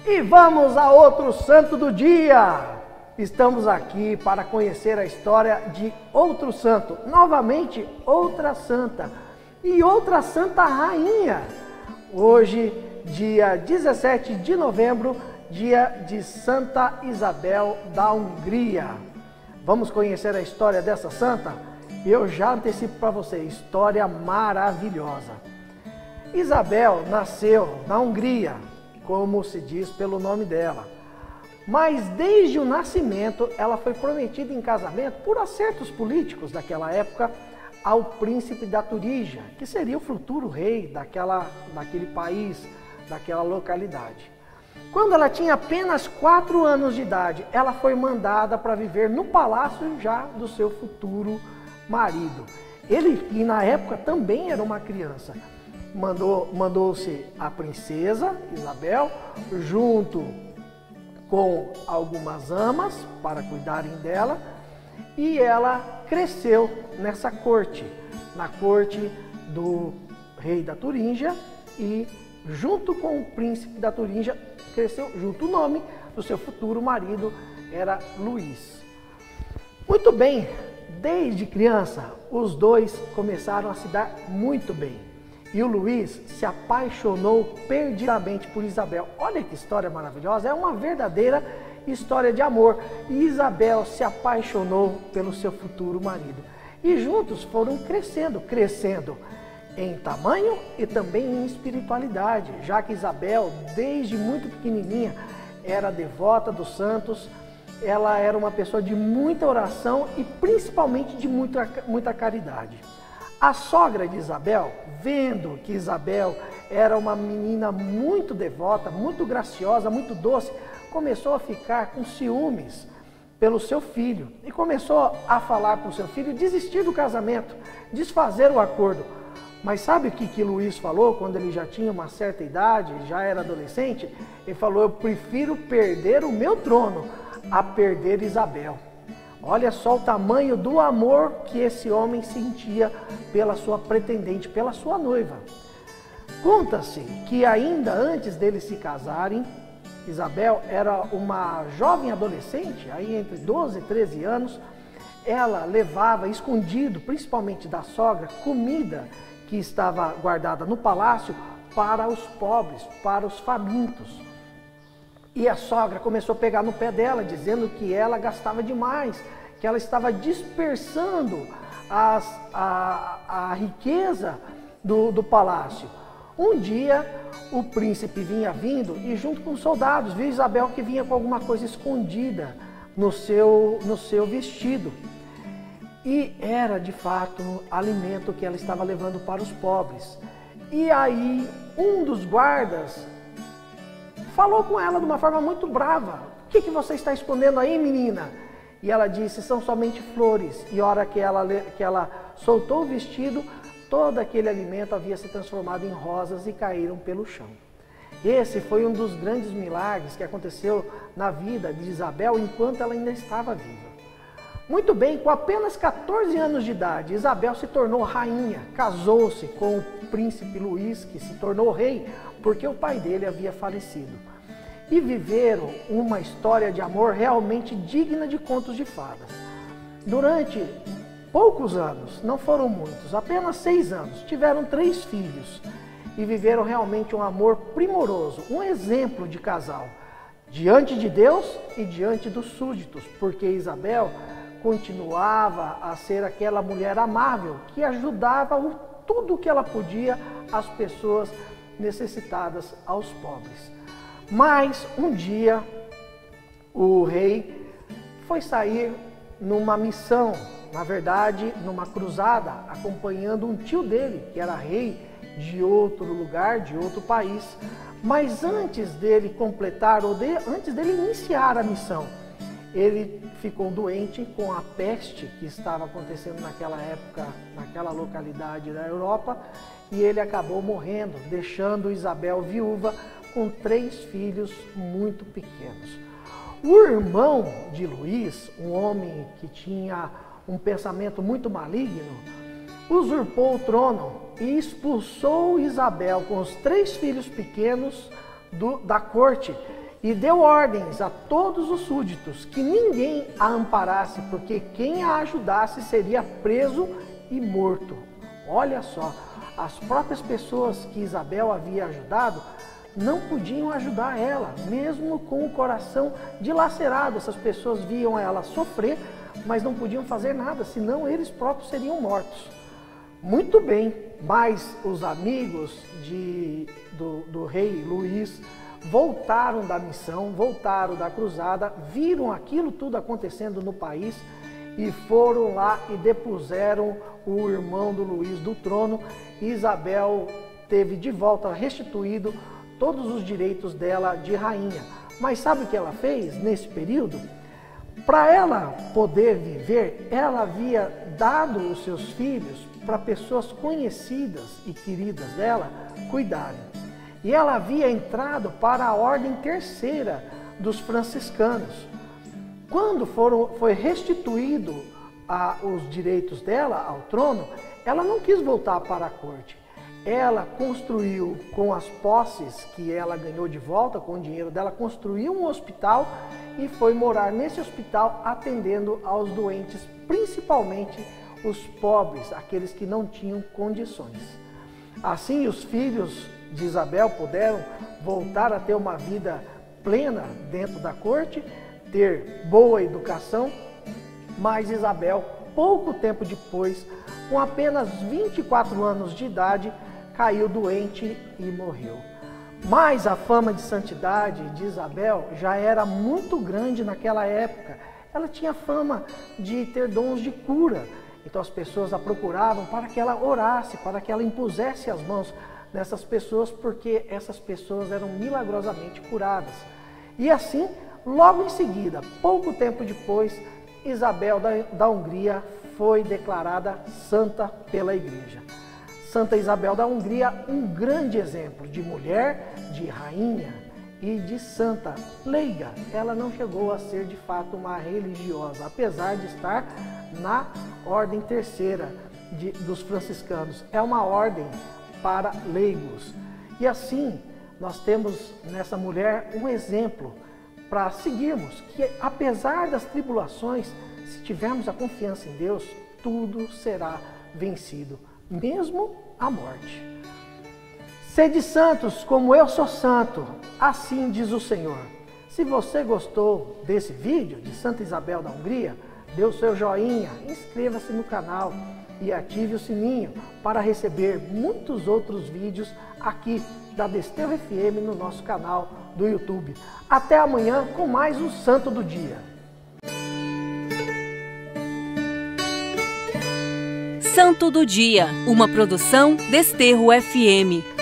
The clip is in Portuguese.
E vamos a outro santo do dia. Estamos aqui para conhecer a história de outro santo. Novamente, outra santa. E outra santa rainha. Hoje, dia 17 de novembro, dia de Santa Isabel da Hungria. Vamos conhecer a história dessa santa? Eu já antecipo para você, história maravilhosa. Isabel nasceu na Hungria, como se diz pelo nome dela. Mas desde o nascimento, ela foi prometida em casamento por acertos políticos daquela época ao príncipe da Turígia, que seria o futuro rei daquele país, daquela localidade. Quando ela tinha apenas 4 anos de idade, ela foi mandada para viver no palácio já do seu futuro marido. Ele, que na época também era uma criança, mandou-se a princesa Isabel, junto com algumas amas para cuidarem dela, e ela cresceu nessa corte, na corte do rei da Turingia, e junto com o príncipe da Turingia, cresceu junto. O nome do seu futuro marido era Luís. Muito bem, desde criança, os dois começaram a se dar muito bem. E o Luís se apaixonou perdidamente por Isabel. Olha que história maravilhosa, é uma verdadeira história de amor. E Isabel se apaixonou pelo seu futuro marido. E juntos foram crescendo em tamanho e também em espiritualidade, já que Isabel, desde muito pequenininha, era devota dos santos. Ela era uma pessoa de muita oração e principalmente de muita caridade. A sogra de Isabel, vendo que Isabel era uma menina muito devota, muito graciosa, muito doce, começou a ficar com ciúmes pelo seu filho e começou a falar para o seu filho desistir do casamento, desfazer o acordo. Mas sabe o que Luís falou quando ele já tinha uma certa idade, já era adolescente? Ele falou: eu prefiro perder o meu trono a perder Isabel. Olha só o tamanho do amor que esse homem sentia pela sua pretendente, pela sua noiva. Conta-se que ainda antes deles se casarem, Isabel era uma jovem adolescente, aí entre 12 e 13 anos. Ela levava escondido, principalmente da sogra, comida que estava guardada no palácio para os pobres, para os famintos. E a sogra começou a pegar no pé dela, dizendo que ela gastava demais, que ela estava dispersando a riqueza do palácio. Um dia, o príncipe vinha vindo e junto com os soldados, viu Isabel que vinha com alguma coisa escondida no seu vestido. E era, de fato, alimento que ela estava levando para os pobres. E aí, um dos guardas falou com ela de uma forma muito brava: o que você está escondendo aí, menina? E ela disse: são somente flores. E a hora que ela soltou o vestido, todo aquele alimento havia se transformado em rosas e caíram pelo chão. Esse foi um dos grandes milagres que aconteceu na vida de Isabel enquanto ela ainda estava viva. Muito bem, com apenas 14 anos de idade, Isabel se tornou rainha, casou-se com o príncipe Luís, que se tornou rei, porque o pai dele havia falecido. E viveram uma história de amor realmente digna de contos de fadas. Durante poucos anos, não foram muitos, apenas 6 anos, tiveram 3 filhos e viveram realmente um amor primoroso, um exemplo de casal, diante de Deus e diante dos súditos, porque Isabel continuava a ser aquela mulher amável que ajudava tudo o que ela podia às pessoas necessitadas, aos pobres. Mas um dia o rei foi sair numa missão, na verdade numa cruzada, acompanhando um tio dele, que era rei de outro lugar, de outro país. Mas antes dele completar, antes dele iniciar a missão, ele ficou doente com a peste que estava acontecendo naquela época, naquela localidade da Europa, e ele acabou morrendo, deixando Isabel viúva com 3 filhos muito pequenos. O irmão de Luís, um homem que tinha um pensamento muito maligno, usurpou o trono e expulsou Isabel com os 3 filhos pequenos da corte e deu ordens a todos os súditos que ninguém a amparasse, porque quem a ajudasse seria preso e morto. Olha só, as próprias pessoas que Isabel havia ajudado não podiam ajudar ela, mesmo com o coração dilacerado. Essas pessoas viam ela sofrer, mas não podiam fazer nada, senão eles próprios seriam mortos. Muito bem, mas os amigos do rei Luís voltaram da missão, voltaram da cruzada, viram aquilo tudo acontecendo no país e foram lá e depuseram o irmão do Luís do trono. E Isabel teve de volta restituído todos os direitos dela de rainha. Mas sabe o que ela fez nesse período? Para ela poder viver, ela havia dado os seus filhos para pessoas conhecidas e queridas dela cuidarem. E ela havia entrado para a ordem terceira dos franciscanos. Quando foi restituído os direitos dela ao trono, ela não quis voltar para a corte. Ela construiu, com as posses que ela ganhou de volta, com o dinheiro dela, construiu um hospital e foi morar nesse hospital atendendo aos doentes, principalmente os pobres, aqueles que não tinham condições. Assim, os filhos de Isabel puderam voltar a ter uma vida plena dentro da corte, ter boa educação, mas Isabel, pouco tempo depois, com apenas 24 anos de idade, caiu doente e morreu. Mas a fama de santidade de Isabel já era muito grande naquela época. Ela tinha fama de ter dons de cura. Então as pessoas a procuravam para que ela orasse, para que ela impusesse as mãos nessas pessoas, porque essas pessoas eram milagrosamente curadas. E assim, logo em seguida, pouco tempo depois, Isabel da Hungria foi declarada santa pela Igreja. Santa Isabel da Hungria, um grande exemplo de mulher, de rainha e de santa leiga. Ela não chegou a ser de fato uma religiosa, apesar de estar na ordem terceira dos franciscanos. É uma ordem para leigos. E assim, nós temos nessa mulher um exemplo para seguirmos, que apesar das tribulações, se tivermos a confiança em Deus, tudo será vencido, mesmo a morte. Sede santos como eu sou santo, assim diz o Senhor. Se você gostou desse vídeo de Santa Isabel da Hungria, dê o seu joinha, inscreva-se no canal e ative o sininho para receber muitos outros vídeos aqui da Desterro FM no nosso canal do YouTube. Até amanhã com mais um Santo do Dia. Santo do Dia, uma produção Desterro FM.